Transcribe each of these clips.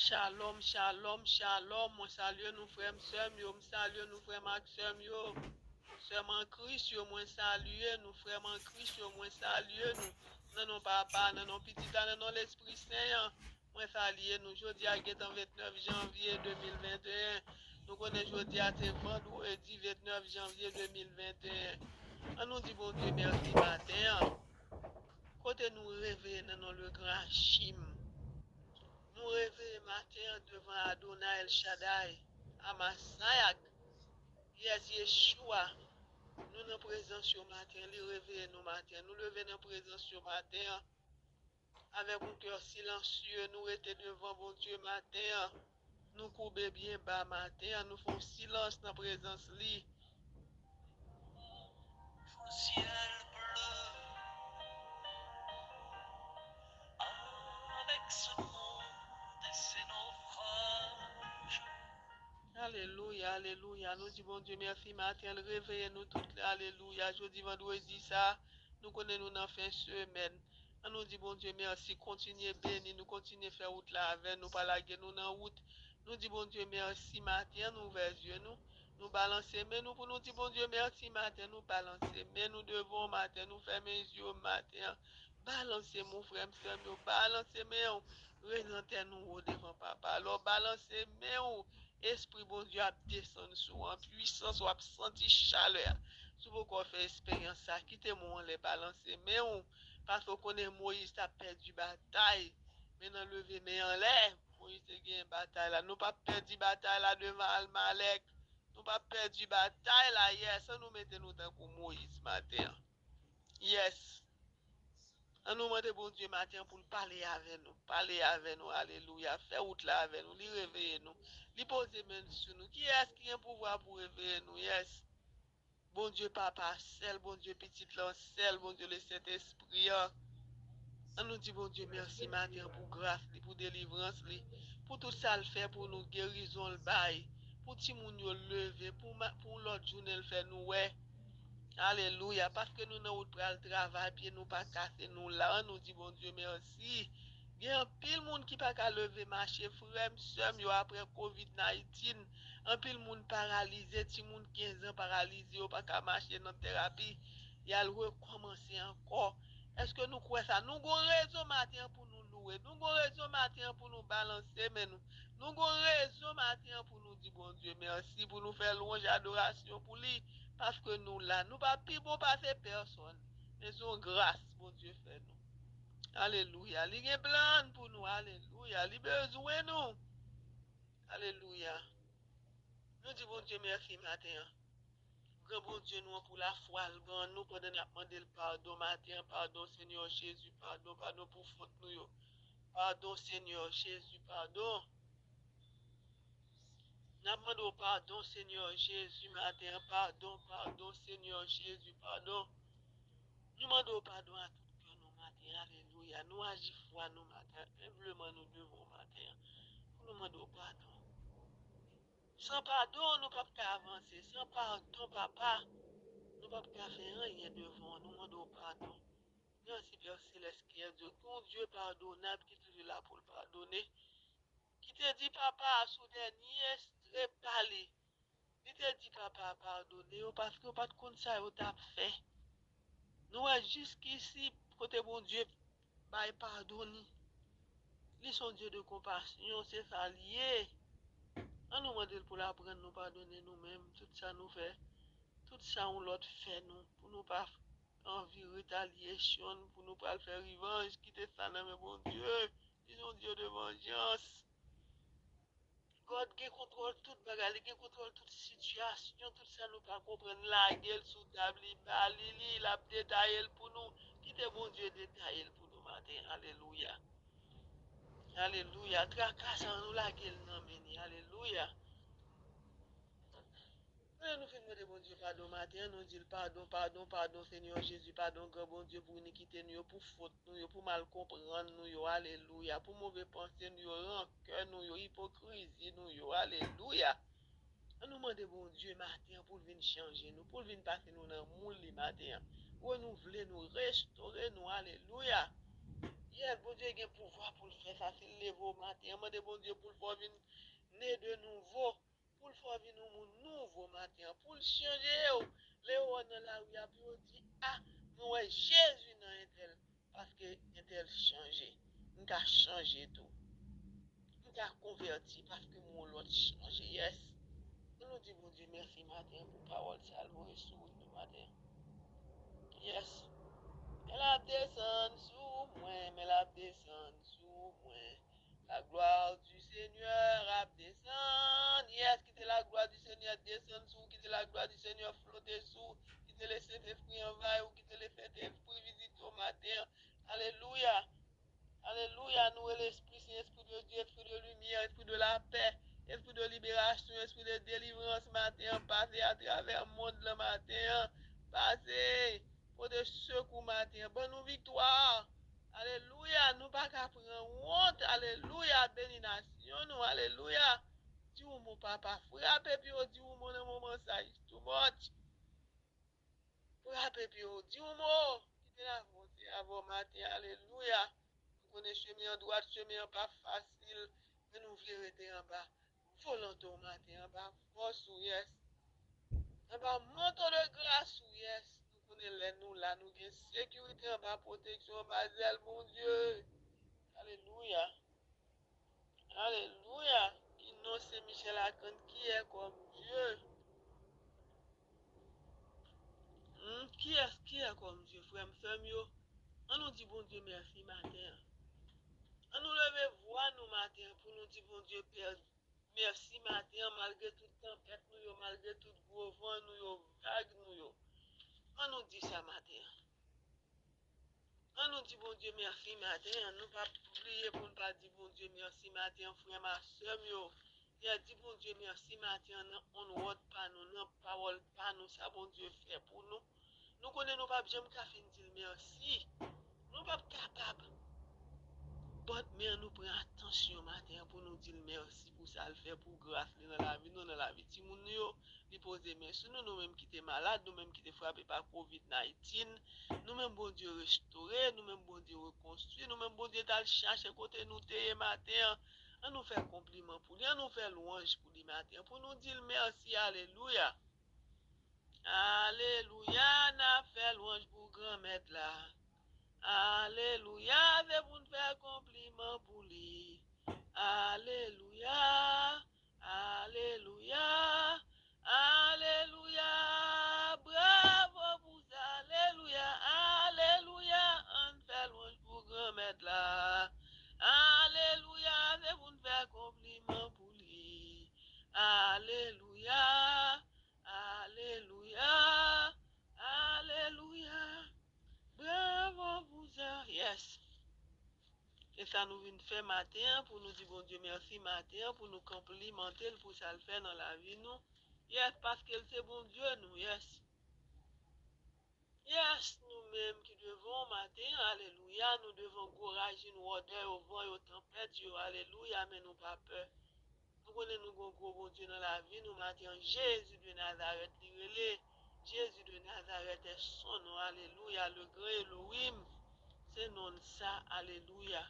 Shalom, shalom, shalom. Moi salue nous frères sœurs, yo salue nous frères Maxime yo. Sœur en Christ yo moi salue nous frères en Christ yo moi salue nous. Non papa, non petit non l'Esprit Saint. Moi salue nous jodi à 29 janvier 2021. Nous connaissons jodi à c'est vendredi 29 janvier 2021. On nous dit bon Dieu merci matin. Côté nous réveiller dans le grand chim. Nous réveillons matin devant Adonai El Shaddai, Amasayak, Yes Yeshua. Nous en présence au matin, nous réveillons nous matin, nous levons en présence au matin. Avec un cœur silencieux, nous étions devant bon Dieu matin. Nous courbons bien bas matin, nous faisons silence dans la présence li. Ciel bleu, avec ce monde et ses naufrages. Alléluia, alléluia. Nous disons, bon Dieu, merci matin, réveillez-nous toutes. Alléluia. Jeudi, vendredi, ça, nous connaissons nous en fin de semaine. Nous disons, bon Dieu, merci. Continuez béni, nous continuez faire route là avec nous, pas laguer nous dans route. Nous disons, bon Dieu, merci matin, nous ouvrons les yeux, nous balancer, mais nous pour nous dire, bon Dieu, merci matin, nous balancer, mais nous devons matin, nous fermer les yeux matin. Balancez mon frère, nous balancez, mais présentez-nous devant papa. Alors, balancez, mais Esprit bon Dieu a descendu sur en puissance, ou a senti chaleur. Si vous avez fait expérience, ça, quittez-moi les balancer. Mais parce qu'on connaît Moïse a perdu bataille. Maintenant, lever mais en l'air. Moïse a gagné bataille là. Nous pas perdu bataille là devant Al-Malek. Nous pas perdu bataille là. Yes, nous mettons nous dans pour Moïse matin. Yes. On nous demande bon Dieu matin pour parler avec nous. Parler avec nous. Alléluia. Faire route là avec nous. Lui réveiller nous. Lui poser main sur nous. Qui est-ce qui a un pouvoir pour réveiller nous? Yes. Bon Dieu papa, seul bon Dieu petit là, seul bon Dieu le Saint-Esprit. On nous dit bon Dieu merci matin pour grâce, pour délivrance, pour tout ça le fait pour nous guérison le bail, pour tout le monde lever, pour l'autre journée le fait nous ouais. Alléluia. Parce que nous n'avons pas le travail, puis nous pas casser nous là. On nous dit, bon Dieu, merci. Il y a un pile monde qui pas qu'à lever marcher, frère, soeur, yo après COVID-19. Un pile monde paralysé, petit monde 15 ans paralysé, yo pas qu'à marcher dans thérapie. Il a recommencer encore. Est-ce que nous croyons ça? Nous avons raison matin pour nous louer. Nous avons raison matin pour nous balancer, mais nous avons raison matin pour nous dire, bon Dieu, merci pour nous faire louange et adoration pour lui. Parce que nous là, nous pas plus bon passer personne. Mais son grâce, mon Dieu fait nous. Alléluia. Il y a plan pour nous. Alléluia. Il a besoin de nous. Alléluia. Nous disons bon Dieu merci matin. Grand bon Dieu nous pour la foi, nous pendant nous demander le pardon matin, pardon Seigneur Jésus, pardon pour faute nous. Pardon Seigneur Jésus, pardon. Nous demandons pardon Seigneur Jésus matin, pardon Seigneur Jésus, pardon. Nous demandons pardon à tout cœur nous matin, alléluia. Nous agissons foi nous matin, humblement nous devons matin. Nous demandons pardon. Sans pardon, nous ne pouvons pas avancer. Sans pardon, papa, nous ne pouvons pas faire rien devant. Nous demandons pardon. Merci Père Céleste qui est Dieu. Ton Dieu pardonnable qui est toujours là pour le pardonner. Qui te dit, papa, soudain, ni est parlé. Il te dit, papa, pardonnez parce que pas de compte ça, vous avez fait. Nous, jusqu'ici, côté bon Dieu, bah, pardonne. Ils sont Dieu de compassion, c'est ça lié. On nous demande pour l'apprendre, nous pardonner nous-mêmes, tout ça nous fait. Tout ça, on l'autre fait nous, pour nous pas envie retaliation, pour nous pas faire revanche, quitter ça dans bon Dieu. Ils sont Dieu de vengeance. God qui contrôle toute bagarre, qui contrôle toute situation, tout ça nous pas comprendre la gueule sous table, il a détaillé pour nous. Quittez bon Dieu détaillé pour nous matin. Alléluia. Alléluia. Tracassant nous la gueule non meni. Alléluia. Nous faisons de bon Dieu pardon matin, nous disons pardon Seigneur Jésus, pardon grand bon Dieu pour iniquité nous, pour faute nous, pour mal comprendre nous, alléluia, pour mauvais pensée nous, rancœur nous, hypocrisie nous, alléluia. Nous demandons bon Dieu matin pour venir changer nous, pour venir passer nous dans le moule matin, renouveler nous, restaurer nous, alléluia. Yes, bon Dieu a un pouvoir pour le faire ça, c'est le lever au matin. Demandez bon Dieu pour le faire venir né de nouveau, pour le faire venir un nouveau matin, pour le changer. Les gens dans la rue, puis on dit, ah, moi, Jésus dans un tel, parce que un tel changé. On a changé tout. On a converti parce que mon l'autre changé. Yes. Nous disons, bon Dieu, merci matin pour parole saluée sur nous matin. Yes. Elle a descendu sous moi, elle a descendu sous moi. La gloire du Seigneur a descendu. Yes, quittez la gloire du Seigneur descend sous, quittez la gloire du Seigneur flotter sous, quittez le Saint-Esprit envahir ou quittez le Saint-Esprit visite au matin. Alléluia. Alléluia, nous l'Esprit Saint, Esprit de Dieu, Esprit de lumière, Esprit de la paix, Esprit de libération, Esprit de délivrance matin, passez à travers le monde le matin, passez pour de secours matin, bonne nous victoire. Alléluia, nous pas qu'à prendre honte, alléluia, béni nation, nous, alléluia. Dis mon papa, frappe puis dis mon moment ça, too much. Frappe puis dis mon, quittez la volonté avant matin, alléluia. Nous connaissons chemin en droite, chemin pas facile, mais nous voulons rester en bas. Volontaire matin, en bas, force ou yes. En bas, manteau de grâce ou yes. Nous connaissons nous là, nous avons sécurité en bas, protection, bas zèle, mon Dieu. Alléluia. Alléluia. Qui non, c'est Michel Akan qui est comme Dieu. Qui est comme Dieu, frère, me on nous dit bon Dieu merci matin. On nous lève voix nous matin pour nous dire bon Dieu Père, merci matin malgré toute tempête nous, malgré tout gros vent nous, vague nous. On nous dit ça matin. On nous dit bon Dieu merci matin. On nous pas oublier pour ne pas dire bon Dieu merci matin, frère, ma soeur. Il a dit bon Dieu merci matin. On ne vote pas nous, non parole pas nous, ça bon Dieu fait pour nous. Nous connaissons pas bien qu'à fin dire merci. Nous pas capable. Mais nous prenons attention matin pour nous dire merci pour ça le fait pour grâce dans la vie, nous dans la vie. Si nous nous poser merci, nous-mêmes qui sommes malades, nous-mêmes qui sommes frappés par COVID-19, nous-mêmes bon Dieu restaurer, nous-mêmes bon Dieu reconstruire, nous-mêmes bon Dieu d'aller chercher côté nous t'es matin. On nous fait compliment pour lui, on nous fait louange pour lui matin, pour nous dire merci, alléluia. Alléluia, n'a fait louange pour grand maître là. Alléluia, c'est pour nous faire compliment pour lui. Alléluia, alléluia, alléluia, bravo pour ça, alléluia, alléluia, on fait louange pour grand maître là. Alléluia, c'est pour nous faire compliment pour lui. Alléluia, alléluia, alléluia. Bravo pour ça. Yes. Et ça nous vient faire matin pour nous dire bon Dieu merci matin pour nous complimenter pour ça le faire dans la vie nous. Yes, parce que c'est bon Dieu nous. Yes. Yes, nous-mêmes qui devons matin, alléluia, nous devons encourager nous odeur au vent et aux tempêtes, alléluia, mais nous pas peur. Nous connaissons nous gros bon Dieu dans la vie, nous matin, Jésus de Nazareth, Jésus de Nazareth est son nom, alléluia, le grand Elohim. C'est non ça, alléluia.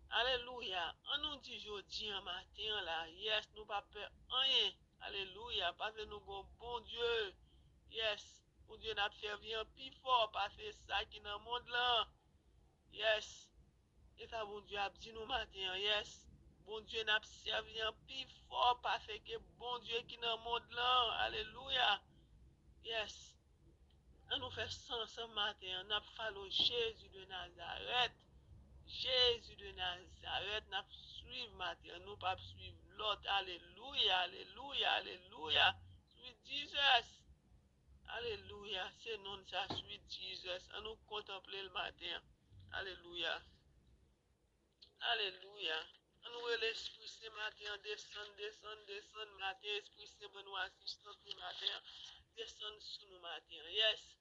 Alléluia. On nous dit jeudi en matin là, yes, nous pas peur rien. Alléluia, parce que nous avons bon Dieu. Yes, bon Dieu n'a servi un plus fort parce que ça qui dans le monde là. Yes. Et ça bon Dieu a dit nous matin, yes. Bon Dieu n'a servi un plus fort parce que bon Dieu qui dans le monde là. Alléluia. Yes. On nous fait ça ce matin, on a fallu Jésus de Nazareth. Jésus de Nazareth, nous suivons matin, nous pas suivre l'autre. Alléluia, alléluia, alléluia. Sweet Jesus. Alléluia. C'est non ça, sweet Jesus. On nous contempler le matin. Alléluia. Alléluia. On nous l'Esprit ce matin, descend matin. Esprit Saint, nous assistons ce matin. Descend sur nous matin. Yes.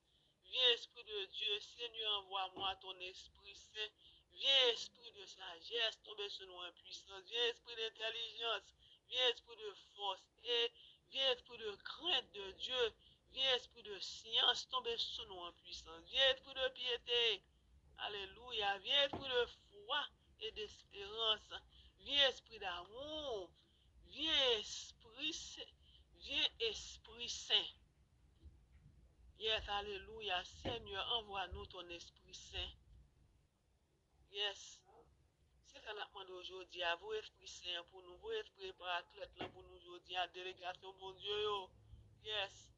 Viens, Esprit de Dieu, Seigneur, envoie-moi ton Esprit Saint. Viens, Esprit de sagesse, tombe sur nous en puissance. Viens, Esprit d'intelligence. Viens, Esprit de force. Et viens, Esprit de crainte de Dieu. Viens, Esprit de science, tombe sur nous en puissance. Viens, Esprit de piété. Alléluia. Viens esprit de foi et d'espérance. Viens esprit d'amour. Viens Esprit Saint. Yes, alléluia. Seigneur, envoie-nous ton Esprit Saint. Yes. C'est ça qu'on demande aujourd'hui. À vous, Esprit Saint, pour nous, vous, Esprit Paraclète, pour nous aujourd'hui, à délégation, bon Dieu. Yes.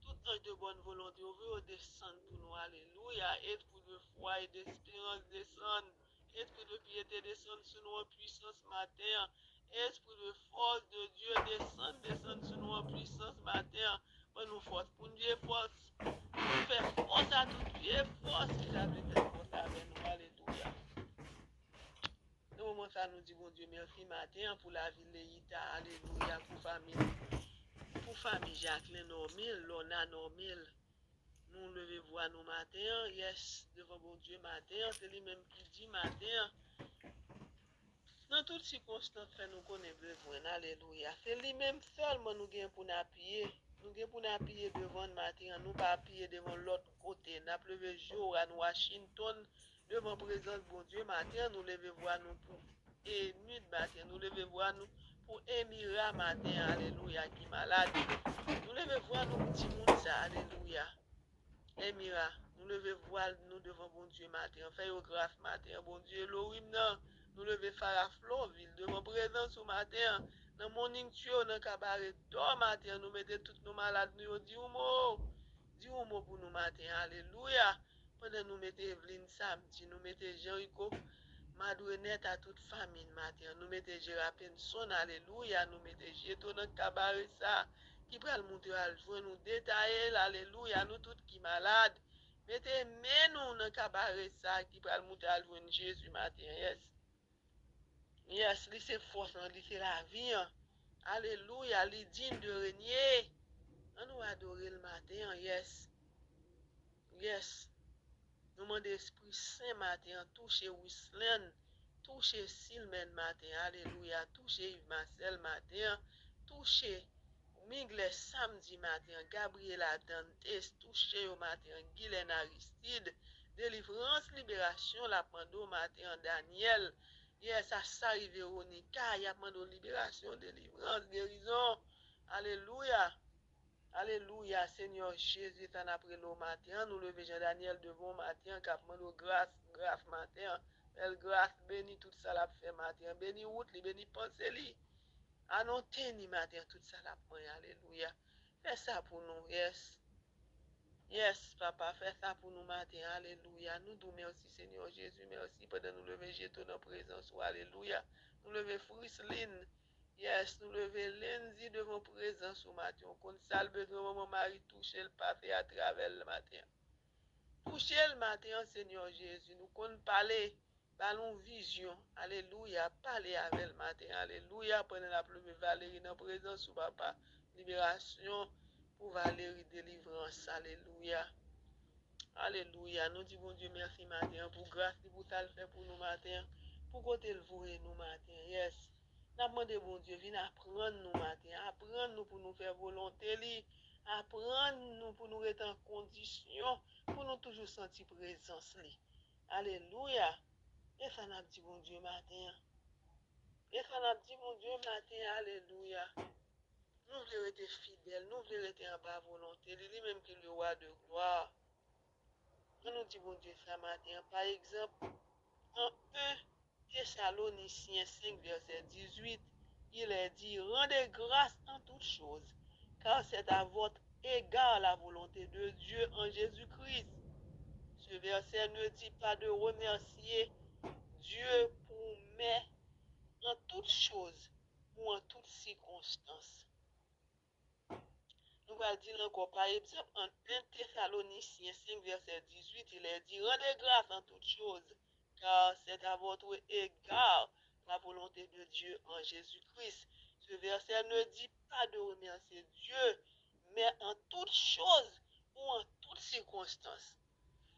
Tout ange de bonne volonté, on veut descendre pour nous. Alléluia. Esprit de foi et d'espérance descend. Esprit de piété descend sur nous en puissance matin. Esprit de force de Dieu descend sur nous en puissance matin. Pour nous force, pour nous dire force. Nous faire force à tout pied, force. Il a fait force avec nous. Alléluia. Nous moment ça nous dit bon Dieu merci matin pour la ville de Ita. Alléluia. Pour famille Jacqueline Normil, Lona Normil. Nous levez-vous à nos matins, yes, devant bon Dieu matin, c'est lui-même qui dit matin. Dans toutes circonstances, nous connaissons besoin, alléluia. C'est lui-même seulement nous gagnons pour nous appuyer. Nous gagnons pour nous appuyer devant le matin, nous pas appuyer devant l'autre côté. Nous pleuvé jour à Washington, devant présence bon Dieu matin, nous levez-vous à nous pour et nuit matin, nous levez-vous à nous pour Émira matin, alléluia, qui est malade. Nous levez-vous à nous petit monde ça, alléluia. Émira, nous levez voile nous devant bon Dieu matin, fait au grâce matin, bon Dieu, l'orim nan, nous levez Farah Florville, devant présence au matin, dans morning show, dans cabaret, d'or matin, nous mettons tous nos malades, nous disons un mot pour nous matin, alléluia. Pendant nous mettons Evelyne samedi, nous mettons Jericho, Madouenette à toute famille matin, nous mettons Gérard Penson, alléluia, nous mettons Jeto dans cabaret ça. Qui pral monter à joindre nous détailler, alléluia, nous tous qui malades. Mettez nous dans cabaret ça qui pral monter à joindre Jésus matin, yes. Yes, lui c'est force, lui c'est la vie. Alléluia, lui digne de régner. On nous adorer le matin, yes. Yes. Nous demandons Esprit Saint matin, toucher Wislen, toucher Silmen matin, alléluia, toucher Yves Marcel matin, toucher Mingles samedi matin, Gabriela Dantes, touché au matin, Guylaine Aristide, délivrance, libération, la pando matin, Daniel, yes, ça Véronica, y a pando libération, délivrance, guérison, alléluia, alléluia, Seigneur Jésus, t'en après le matin, nous levons Jean-Daniel devant matin, cap mando grâce matin, belle grâce, béni tout ça l'a fait matin, béni route, béni pensée, annoncer ni matin tout ça la prend, alléluia. Fais ça pour nous, yes. Yes, papa, fais ça pour nous matin, alléluia. Nous nous merci Seigneur Jésus, merci pendant nous lever jeton en présence, alléluia. Nous lever Frisline, yes, nous lever lundi devant présence au matin. On salve de maman Marie toucher le papier à travers le matin. Toucher le matin, Seigneur Jésus, nous qu'on parler. Ballon vision, alléluia, parler avec le matin, alléluia, prenez la pluie Valérie dans présence ou papa, libération pour Valérie, délivrance, alléluia, alléluia, nous disons bon Dieu merci matin, pour grâce, pour ça le fait pour nous matin, pour côté le vouer nous matin, yes, nous demandons bon Dieu, viens apprendre nous matin, apprendre nous pour nous faire volonté, apprendre nous pour nous être en condition, pour nous toujours sentir présence, alléluia. Et ça n'a dit bon Dieu matin. Et ça n'a dit bon Dieu matin, alléluia. Nous voulons être fidèles, nous voulons être en bas volonté. Lui-même qui est le roi de gloire. Nous dit bon Dieu ça matin. Par exemple, en 1 Thessaloniciens 5, verset 18, il est dit, rendez grâce en toutes choses, car c'est à votre égard la volonté de Dieu en Jésus-Christ. Ce verset ne dit pas de remercier Dieu pour mais en toutes choses ou en toutes circonstances. Nous allons dire encore, par exemple, en 1 Thessaloniciens 5, verset 18, il est dit, rendez grâce en toutes choses, car c'est à votre égard la volonté de Dieu en Jésus-Christ. Ce verset ne dit pas de remercier Dieu, mais en toutes choses ou en toutes circonstances.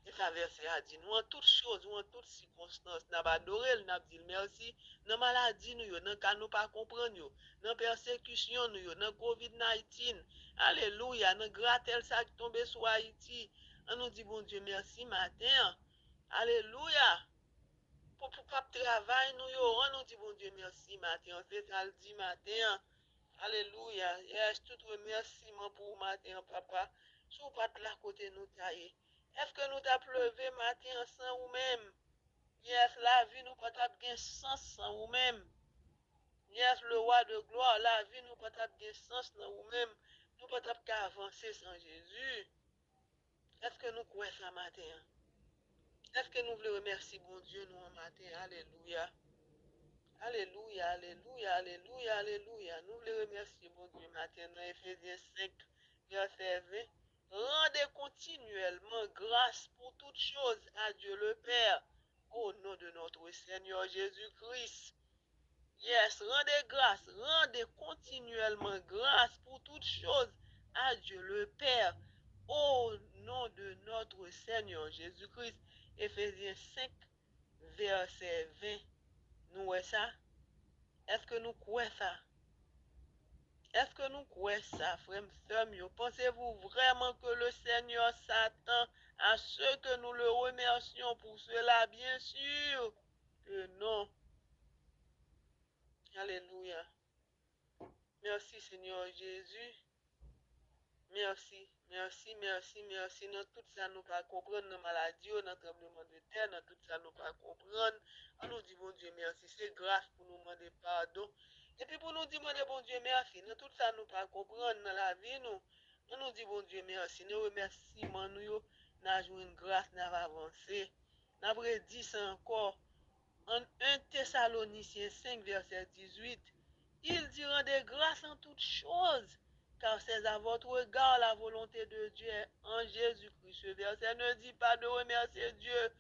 Et ça verset a dit, nous en toutes choses ou en toutes circonstances, nous avons adoré, nous avons dit merci, dans la maladie, nous, dans le cas nous pas comprendre, dans la persécution, nous, dans COVID-19, alléluia, dans gratel ça qui tombe sur Haïti, on nous dit bon Dieu merci matin, Alléluia. Pour pas travail, nous dit bon Dieu merci matin. C'est ça le dit matin. Alléluia. Yes, tout remerciement pour matin, papa. Si vous pas de la côté nous tailler. Est-ce que nous t'a pleuvé matin sans ou même? Yes, la vie nous pas t'a bien sens sans ou même. Yes, le roi de gloire, la vie nous pas t'a bien sens sans ou même. Nous pas t'a qu'à avancer sans Jésus. Est-ce que nous croyons ça matin? Est-ce que nous voulons remercier bon Dieu nous en matin? Alléluia. Alléluia, alléluia, alléluia, alléluia. Nous voulons remercier bon Dieu matin dans Éphésiens 5, verset 20. Rendez continuellement grâce pour toutes choses à Dieu le Père, au nom de notre Seigneur Jésus-Christ. Yes, rendez continuellement grâce pour toutes choses à Dieu le Père, au nom de notre Seigneur Jésus-Christ. Éphésiens 5, verset 20. Nous voyons ça? Est-ce que nous croyons ça? Est-ce que nous croyons ça, frère, sœur? Pensez-vous vraiment que le Seigneur s'attend à ce que nous le remercions pour cela? Bien sûr que non. Alléluia. Merci, Seigneur Jésus. Merci, merci, merci, merci. Dans tout ça, nous pas comprendre, dans maladie, dans tremblement de terre, dans tout ça, nous pas comprendre. On nous dit, bon Dieu, merci. C'est grâce pour nous demander pardon. Et puis pour nous demander, bon Dieu, merci. Dans tout ça, nous pas comprendre dans la vie, nous. On nous dit, bon Dieu, merci. Nous remerciements, nous avons une grâce, nous avons avancé. Nous avons dit ça encore. En 1 Thessaloniciens 5, verset 18, il dit rendez grâce en toutes choses, car c'est à votre regard la volonté de Dieu en Jésus-Christ. Ce verset ne dit pas de remercier Dieu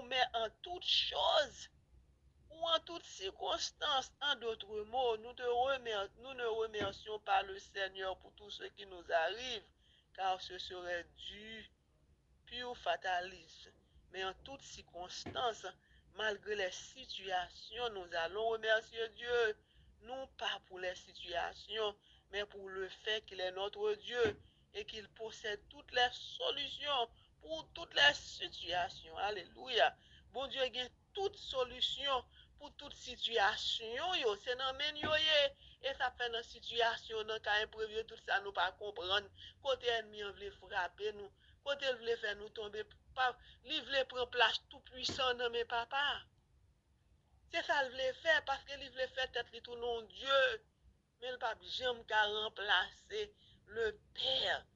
mais en toutes choses ou en toutes circonstances. En d'autres mots, nous ne remercions pas le Seigneur pour tout ce qui nous arrive, car ce serait du pur fatalisme. Mais en toutes circonstances, malgré les situations, nous allons remercier Dieu, non pas pour les situations, mais pour le fait qu'il est notre Dieu et qu'il possède toutes les solutions pour toutes les situations. Alléluia. Bon Dieu a toutes solutions pour toute situation. C'est dans le et ça fait dans situation, dans cas imprévu, tout ça nous pas comprendre. Côté ennemi, on veut frapper nous. Côté il voulait faire nous tomber, il voulait prendre place tout puissant dans mes papas. C'est ça qu'il voulait faire parce qu'il voulait faire tête tout nom Dieu. Mais le pape j'aime qu'à remplacer le Père,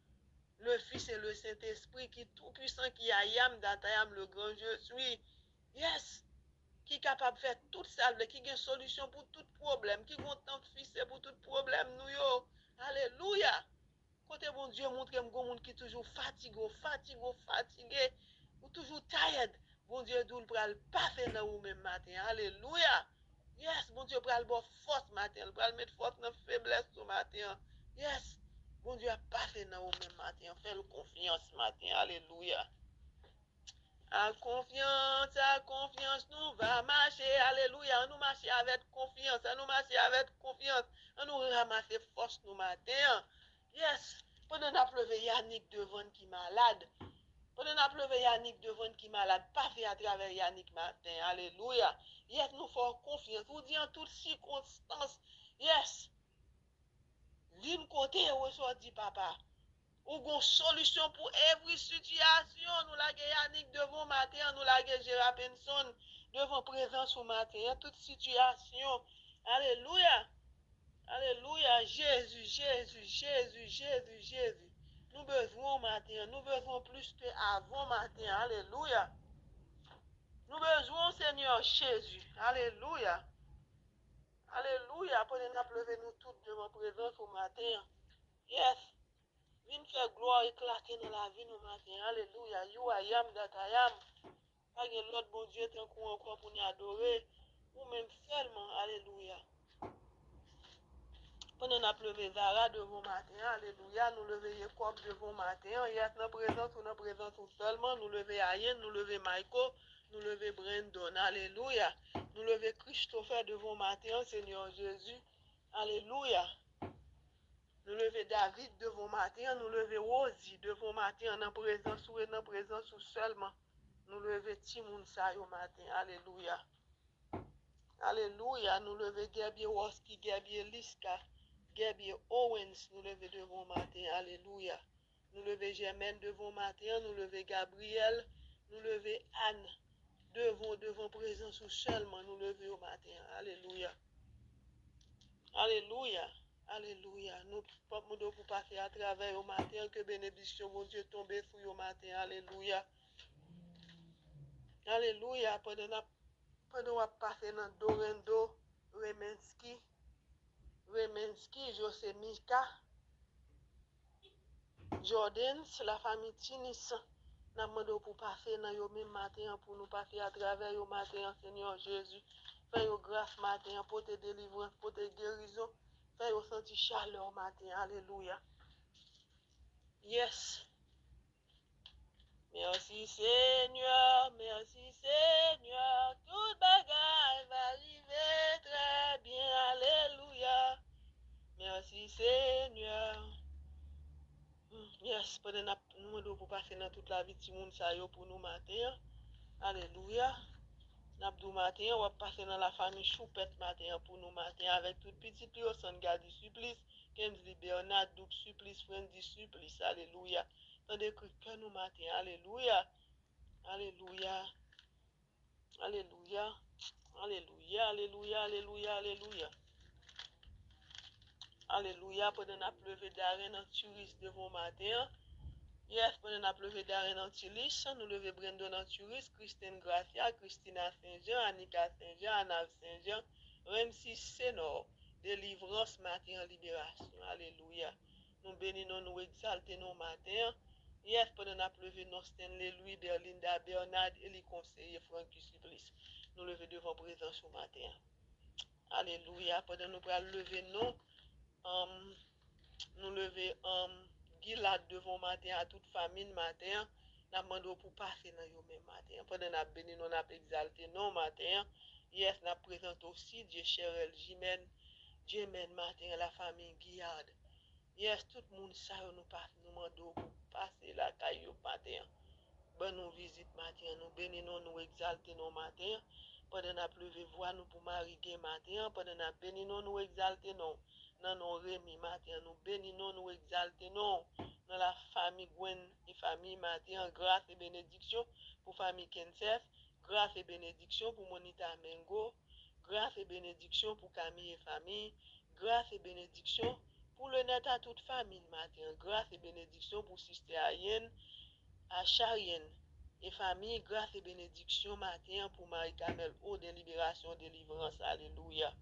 le Fils et le Saint-Esprit qui est tout puissant, qui a Yam, Datayam, le grand je suis. Yes! Qui est capable de faire tout ça, qui a une solution pour tout problème, qui a un temps fils pour tout problème, nous yo. Alléluia! Côté bon Dieu montre que monde qui toujours fatigué, ou toujours tired. Bon Dieu doule pral pas fait dans ou même matin. Alléluia. Yes, bon Dieu pral bon force matin, pral mettre force dans faiblesse ce matin. Yes. Bon Dieu a pas fait dans ou même matin. Fais-le confiance matin. Alléluia. À confiance, nous va marcher. Alléluia. Nous marcher avec confiance. Nous marcher avec confiance. Nous ramasser force nous matin. Yes. Pendant qu'on a pleuvé Yannick devant qui malade. Pendant qu'on a pleuvé Yannick devant qui malade. Pas fait à travers Yannick matin. Alléluia. Yes, nous faisons confiance. Vous dites en toutes circonstances. Yes. D'une côté, reçoit dit papa. Ou une solution pour every situation. Nous la Yannick devant matin. Nous la Gérard Benson devant présence au matin. Toute situation. Alléluia. Alléluia, Jésus. Nous besoin matin, nous besoin plus qu'avant matin. Alléluia. Nous besoin Seigneur Jésus. Alléluia. Alléluia. Pendant nous pleurer nous toutes devant présence au matin. Yes. Viens faire gloire éclater dans la vie nous matin. Alléluia. You I am that I am. Pas de l'autre bon Dieu tant qu'on encore pour nous adorer. Ou même seulement. Alléluia. Pendant nous pleurer Zara devant matin, alléluia, nous lever Jacob devant matin, yes, dans présence ou seulement, nous lever Ayen, nous lever Michael, nous lever Brandon, alléluia, nous lever Christopher devant matin, Seigneur Jésus, alléluia, nous lever David devant matin, nous lever Rosie devant matin, dans présence ou seulement, Nous lever Timoun sa yo matin. Alléluia. Alléluia. Nous lever Gabriel Woski, Gabriel Liska, Gabriel Owens. Nous lever devant matin. Alléluia. Nous lever Germaine devant matin. Nous lever Gabriel. Nous lever Anne. Devant présence ou seulement nous lever au matin. Alléluia. Alléluia. Alléluia. Nous ne pouvons pas faire à travers au matin que bénédiction, mon Dieu, tombe sur au matin. Alléluia. Alléluia. Pendant qu'on passer dans Dorendo, Remenski, José Mika, Jordan, la famille Tinis. Nous demandons pour passer dans le même matin, pour nous passer à travers le matin, Seigneur Jésus. Fais-nous grâce matin, pour te délivrance, pour te guérison. Fais-nous sentir chaleur matin. Alléluia. Yes. Merci Seigneur, merci Seigneur. Toute bagaille va arriver très bien. Alléluia. Merci Seigneur. Yes, pendant nous devons pour passer dans toute la vie de monde ça pour nous matin. Alléluia. N'abdou matin, on va passer dans la famille Choupette matin pour nous matin avec toute petite personne garde supplice, Kemsley Bernard, Douk supplice, Friendly supplice. Alléluia. Tandis que nous matin. Alléluia. Alléluia. Alléluia. Alléluia. Alléluia. Alléluia. Alléluia. Alléluia. Pendant la pleuve d'arène en touriste devant matin. Yes, pendant la pleuve d'arène en Tilis, nous levons Brandon en touriste, Christine Gracia, Christina Saint-Jean, Annika Saint-Jean, Anna Saint-Jean, Ramsis Sénor, délivrance matin en libération. Alléluia. Nous bénissons, nous exaltons nos matins. Yes, pendant la pleuve, nous Stanley, Louis, Berlinda, Bernard, et les conseillers Francky Supplice. Nous levons devant présence au matin. Alléluia. Pendant nous lever nous lever Gilad devant matin à toute famille matin. Nous demandons pour passer dans le même matin. Pendant nous béni, nous avons exalté nos matin. Yes, nous présentons aussi Dieu Cheryl, Jimène matin, la famille Gilad. Yes, tout le monde ça nous demandons pour passer la caillou matin. Bonne nous visite matin, nous bénissons, nous exaltons nos matins. Pendant nous pleuve voix nous pour Marie matin. Pendant nous bénissons, nous exaltons dans nos Rémi matin. Nous bénissons, nous exaltons dans la famille Gwen et famille matin. Grâce et bénédiction pour famille Kensef. Grâce et bénédiction pour Monita Mengo. Grâce et bénédiction pour Camille et famille. Grâce et bénédiction pour le net à toute famille matin. Grâce et bénédiction pour Sister Ayenne. À Charienne et famille, grâce et bénédiction matin pour Marie-Camel, eau de libération, délivrance. Alléluia.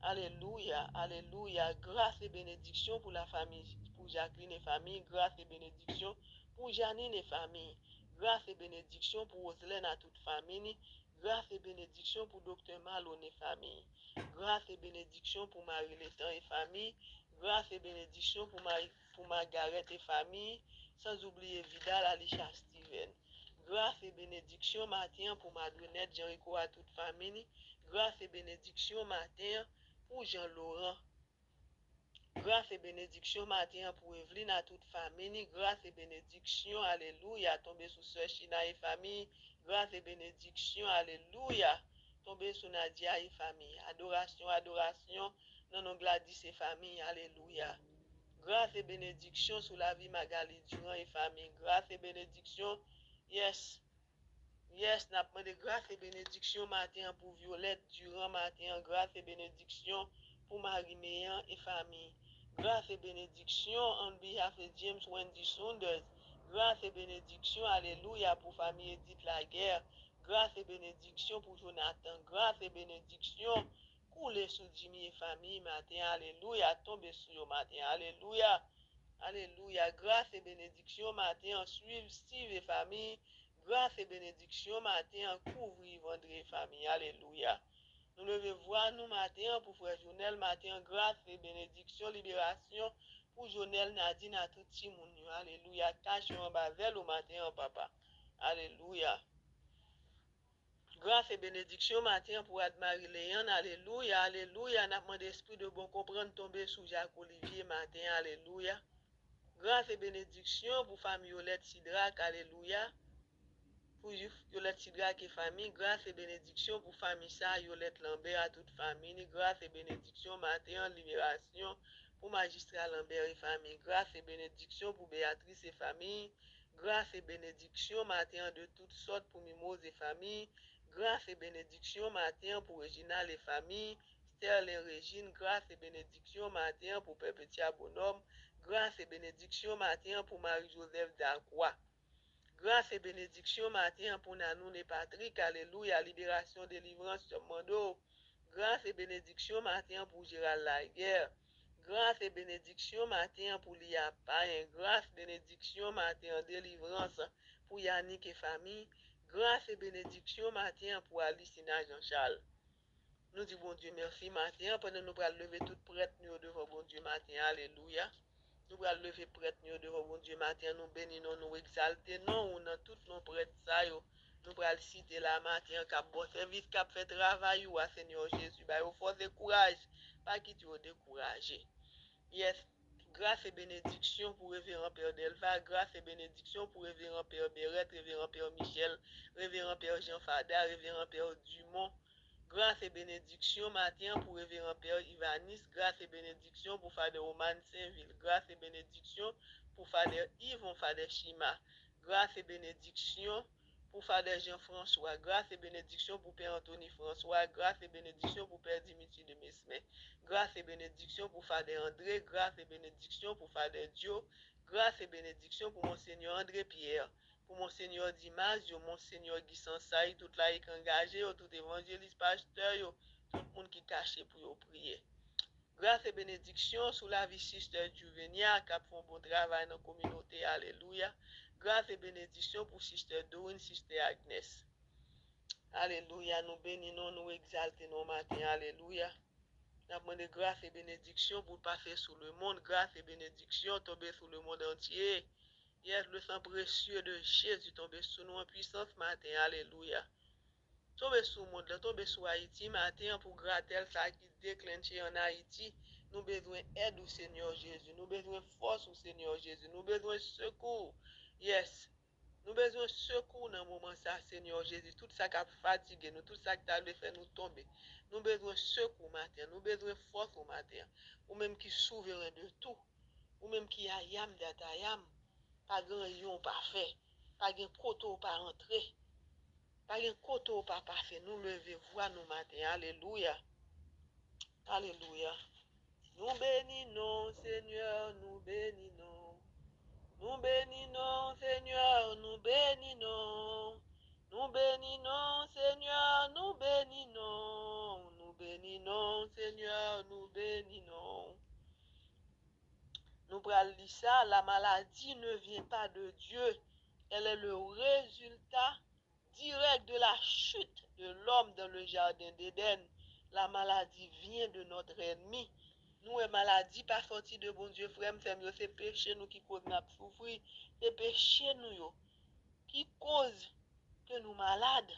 Alléluia. Alléluia. Grâce et bénédiction pour la famille, pour Jacqueline et famille. Grâce et bénédiction pour Janine et famille. Grâce et bénédiction pour Roselène à toute famille. Grâce et bénédiction pour Docteur Malone et famille. Grâce et bénédiction pour Marie-Létan et famille. Grâce et bénédiction pour Margaret et famille. Sans oublier Vidal, Alicia, Steven. Grâce et bénédiction matin pour Madrinette, Jean-Rico à toute famille. Grâce et bénédiction matin pour Jean-Laurent. Grâce et bénédiction matin pour Evelyne à toute famille. Grâce et bénédiction, alléluia, tomber sous Sœur China et famille. Grâce et bénédiction, alléluia, tomber sous Nadia et famille. Adoration, adoration, non, non, Gladys et famille, alléluia. Grâce et bénédiction sur la vie Magali Durand et famille. Grâce et bénédiction. Yes. Yes, n'a pas de grâce et bénédiction matin pour Violette Durand matin. Grâce et bénédiction pour Marie Meillan et famille. Grâce et bénédiction on behalf de James Wendy Saunders. Grâce et bénédiction, alléluia, pour famille Edith Laguerre. Grâce et bénédiction pour Jonathan. Grâce et bénédiction couler sur Jimmy et famille matin. Alléluia, tomber sur le matin. Alléluia. Alléluia. Grâce et bénédiction matin. Suivre Steve et famille. Grâce et bénédiction matin. Couvrir Vendré et famille. Alléluia. Nous levons voir nous matin pour frère Jonel matin. Grâce et bénédiction, libération pour Jonel Nadine à tout le monde. Alléluia. Cache en bavel au matin, papa. Alléluia. Grâce et bénédiction matin pour Admarie Léon. Alléluia. Alléluia. N'a pas d'esprit de bon comprendre tomber sous Jacques Olivier matin. Alléluia. Grâce et bénédiction pour famille Yolette Sidrac. Alléluia. pour Yolette Sidra qui famille, grâce et bénédiction pour famille ça, Yolette Lambert à toute famille, grâce et bénédiction, matin en libération pour magistrat Lambert et famille, grâce et bénédiction pour Béatrice et famille, grâce et bénédiction, matin de toutes sortes pour Mimose et famille, grâce et bénédiction, matin pour Réginal et famille, Sterling Régine, grâce et bénédiction, matin pour Perpetia Bonhomme, grâce et bénédiction, matin pour Marie-Joseph Dacroix. Grâce et bénédiction matin pour Nanoun et Patrick. Alléluia. Libération, délivrance sur Mando. Grâce et bénédiction matin pour Gérald Laguerre. Grâce et bénédiction matin pour Lia Payen. Grâce et bénédiction matin délivrance pour Yannick et famille. Grâce et bénédiction matin pour Alicina Jean-Charles. Nous disons bon Dieu merci matin. Pendant nous allons lever toute prête nous devant bon Dieu matin. Alléluia. Nous allons lever prête nous devant bon Dieu matin. Nous bénissons, nous exaltons. Nous, dans toutes nos prêtres, ça, nous allons citer la matin, cap bon service, cap fait travail, ou à Seigneur Jésus. Bah, au force et courage. Pas qui tu es découragé. Yes. Grâce et bénédiction pour Révérend Père Delva, grâce et bénédiction pour Révérend Père Bérette, Révérend Père Michel, Révérend Père Jean Fada, Révérend Père Dumont. Grâce et bénédiction matin pour Révérend Père Ivanis, grâce et bénédiction pour Fader Roman Saint-Ville, grâce et bénédiction pour Fader Yvon Fader Chima, grâce et bénédiction pour Fader Jean-François, grâce et bénédiction pour Père Anthony François, grâce et bénédiction pour Père Dimitri de Mesmer, grâce et bénédiction pour Fader André, grâce et bénédiction pour Fader Dio, grâce et bénédiction pour Monseigneur André Pierre, pour Monseigneur Dimas, Monseigneur Guy Sansaï, tout là qui est engagé, tout évangéliste, pasteur, tout le monde qui est caché pour prier. Grâce et bénédiction sous la vie Sister Juvenia, qui font bon travail dans la communauté, alléluia. Grâce et bénédiction pour Sister Dorine, Sister Agnès. Alléluia, nous bénissons, nous exaltons nos matins, alléluia. Nous demandons grâce et bénédiction pour passer sous le monde, grâce et bénédiction tomber sur le monde entier. Yes, le sang précieux de Jésus tombe sur nous en puissance matin. Alléluia. Tombe sur le monde, tombe sur Haïti matin pour gratter ça qui déclenche en Haïti. Nous besoin d'aide au Seigneur Jésus. Nous besoin force au Seigneur Jésus. Nous besoin secours. Yes. Nous besoin secours dans le moment ça, Seigneur Jésus. Tout ça qui a fatigué nous, tout ça qui a fait nous tomber. Nous besoin secours matin. Nous besoin force au matin. Ou même qui souverain de tout. Ou même qui a yam d'atayam. Pas grand yon pas fait, pas grand koto pas rentré, pas grand koto pas passé. Nous lever voix nous matin. Alléluia. Alléluia. Nous bénissons, Seigneur, nous bénissons. Nous bénissons, Seigneur, nous bénissons. Nous bénissons, Seigneur, nous bénissons. Nous bénissons, Seigneur, nous bénissons. Nous prenons ça, la maladie ne vient pas de Dieu. Elle est le résultat direct de la chute de l'homme dans le jardin d'Éden. La maladie vient de notre ennemi. Nous, une maladie pas sortie de bon Dieu, frère, c'est péché nous qui cause notre souffrir. C'est péché nous qui cause que nous malades.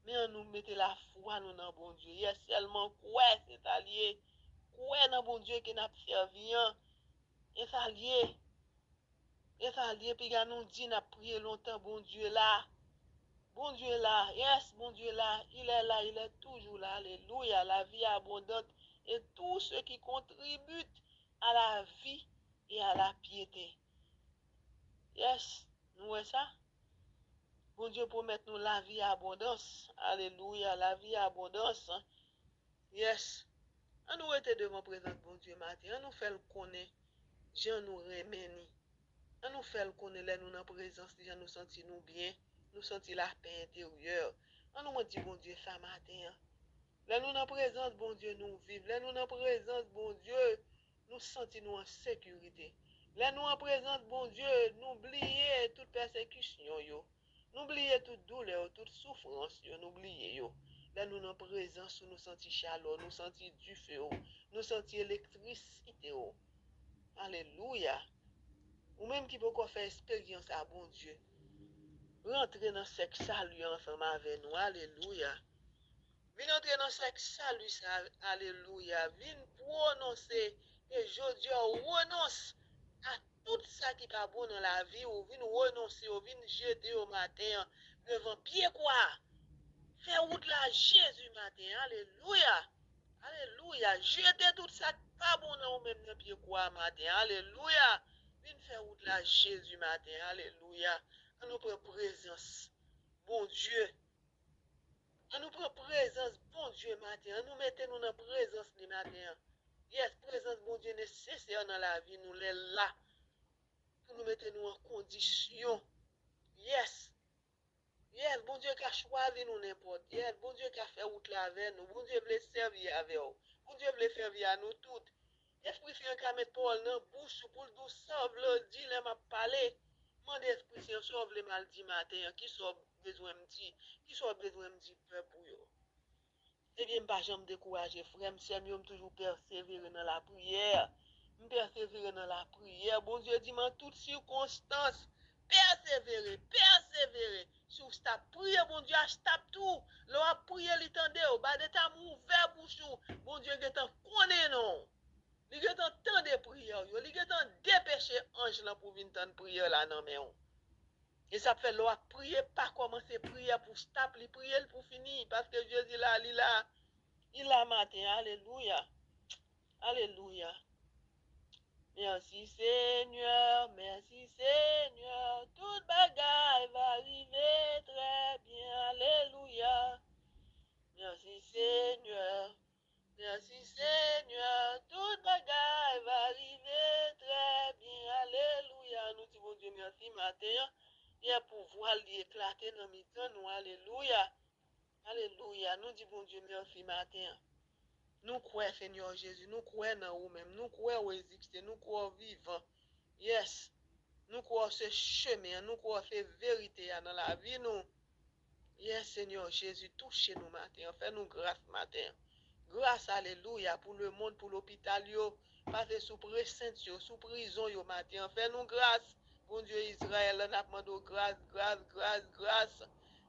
Mais on nous mette la foi nous dans bon Dieu. Il y a seulement quoi, c'est allié. Quoi dans bon Dieu qui n'a pas servi. Et ça lié. Et ça lié, puis nous dit, n'a prié longtemps, bon Dieu là. Bon Dieu là, yes, bon Dieu là, il est toujours là, alléluia, la vie abondante et tout ce qui contribue à la vie et à la piété. Yes, nous voyons ça? Bon Dieu promet nous la vie abondance, alléluia, la vie abondance. Yes, on nous était devant présent, bon Dieu matin, on nous fait le connaître, Jean nous remet. On nous fait le connaître, nous dans la présence, nous sentir nous bien. Nous sentir la paix intérieure. On nous dit, bon Dieu, ça matin. Là, nous dans présence, bon Dieu, nous vivons. Là, nous dans présence, bon Dieu, nous sentons nous en sécurité. Là, nous en présence, bon Dieu, nous oublions toute persécution, yo. Nous oublions toute douleur, toute souffrance, yo. Nous oublions, là, nous dans présence, nous sentons chaleur, nous sentons du feu, nous sentons électricité, Alléluia. Ou même qui peut faire expérience à bon Dieu. Rentrer dans ce salut ensemble avec nous. Alléluia. Viens entrer dans ce salut, alléluia. Viens prononcer que je renonce à tout ça qui pas bon dans la vie, ou vin renoncer, ou vin jeter au matin devant pied quoi. Fais route là, Jésus matin. Alléluia. Alléluia. Jetez tout ça qui pas bon dans ou même dans pied quoi matin. Alléluia. Vin faire route là, Jésus matin. Alléluia. On nous prend présence. Bon Dieu. On nous prend présence, bon Dieu, matin. On nous mettez nous dans présence le matin. Yes, présence, bon Dieu, nécessaire dans la vie. Nous l'est là. Pour nous mettre nous en condition. Yes. Yes, bon Dieu qui a choisi nous n'importe. Yes, bon Dieu qui a fait route là avec nous. Bon Dieu veut servir avec nous. Bon Dieu veut servir à nous toutes. Esprit Saint qui a mettre Paul dans la bouche pour nous sauve le dit, il m'a parlé. Mon Esprit Saint sauve le mal dit matin. Qui sauve besoin de dire? Qui sauve besoin de dire peur pour eux? Eh bien, je ne me décourager, frère. Je toujours persévérer dans la prière. Je persévérer dans la prière. Bon Dieu dit, en toutes circonstances, persévérer, persévérer. Si vous priez, bon Dieu, tape tout. Là, prier, l'étendez, au bas de ta ouvert bouche. Bon Dieu, il connaît non. Il est en temps de prière. Il est en dépêcher ange là pour venir en prière là, non, mais on. Et ça fait l'on prier, pas commencer prier pour stop, il prier pour finir. Parce que Jésus là, il a matin. Alléluia. Alléluia. Merci Seigneur, merci Seigneur. Toute bagaille va arriver très bien. Alléluia. Merci Seigneur. Merci Seigneur. Toute bagaille va arriver très bien. Alléluia. Nous disons Dieu merci matin. Et pouvoir l'éclater dans mes temps, nous. Alléluia. Alléluia. Nous disons Dieu merci matin. Nous croyons, Seigneur Jésus, nous croyons dans nous-mêmes, nous croyons exister, nous croyons vivant. Yes. Nous croyons ce chemin, nous croyons cette vérité dans la vie, nous. Yes, Seigneur Jésus, touchez-nous matin, fais-nous grâce matin. Grâce, alléluia, pour le monde, pour l'hôpital, passez sous pression, sous prison, matin. Fais-nous grâce. Bon Dieu Israël, on a demandé grâce, grâce, grâce, grâce.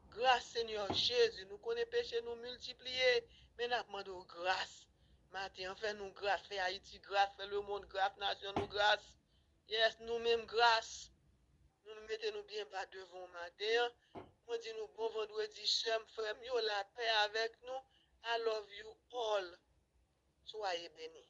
Grâce, Seigneur Jésus. Nous connaissons péché, nous multiplier, mais nous demandons grâce. Matin, fais-nous grâce, fais Haïti grâce, fais le monde grâce, nation nous grâce. Yes, nous-mêmes grâce. Nous nous mettons bien bas devant matin. Moi dis nous bon vendredi, chers frères, la paix avec nous. I love you all. Soyez bénis.